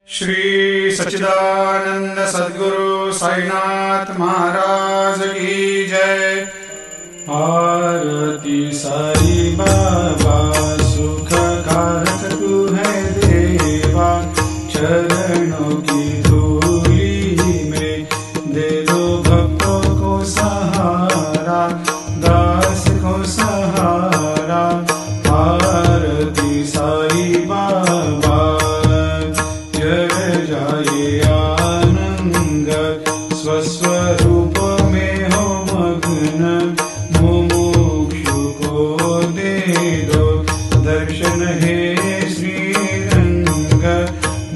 श्री सच्चिदानंद सद्गुरु साईनाथ महाराज की जय। आरती साई बाबा सुख कारक तू है देवा, चरणों की धूली में दे दो भक्तों को सहारा, दास को सहारा। आरती साई बाबा जय जाए आनंद, स्वस्वरूप में हो मग्न, मुमुक्षु को दे दो दर्शन हे श्रीरंग,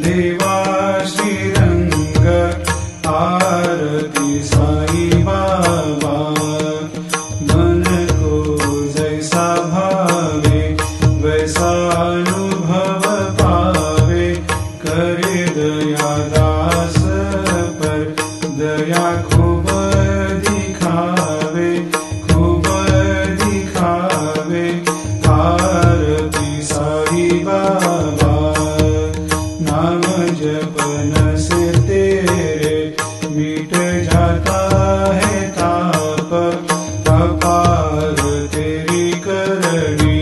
देवा श्रीरंग। आरती साई बाबा मन को जैसा भावे वैसा अनुभव पावे, करे दया दास पर दया खूब दिखावे, खूब दिखावे। आरती साई बाबा नाम जपन से तेरे मिट जाता है ताप, अपार तेरी करनी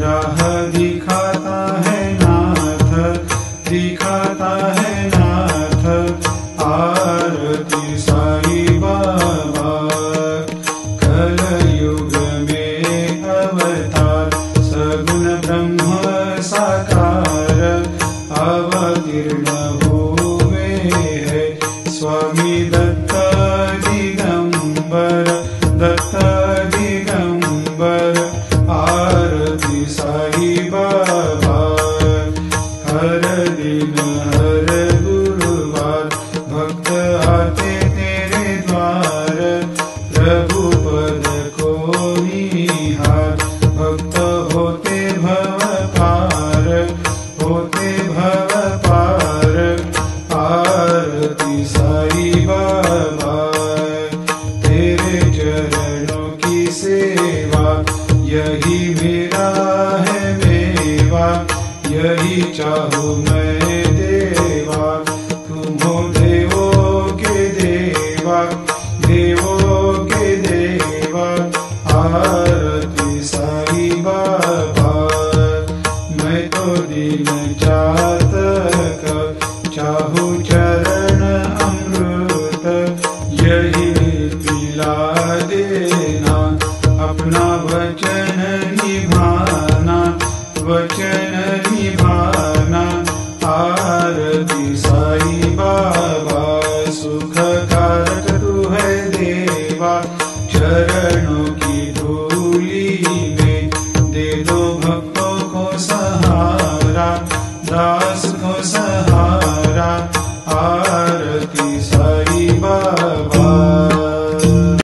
राह दिखाता है नाथ, दिखाता है नाथ। आरती साई बाबा कलयुग में अवतार, सगुण ब्रह्म साकार अवतीर्ण हुए है स्वामी दत्त दिगंबर, दत्त दिगंबर। आरती साई बाबा हर दिन हर गुरुवार भक्त आते तेरे द्वार, प्रभु पद को निहार, भक्त होते भव पार, होते भव पार। आरती साई बाबा तेरे चरणों की सेवा, यही मेरा है मेवा, यही चाहूँ मैं देवा। तुम हो देवों के देवा, देवों के देवा। आरती साई बाबा मैं तो दिन चातक, चाहूँ चरण अमृत, यही पिला देना, अपना वचन निभाना, वचन निभाना। आरती साई बाबा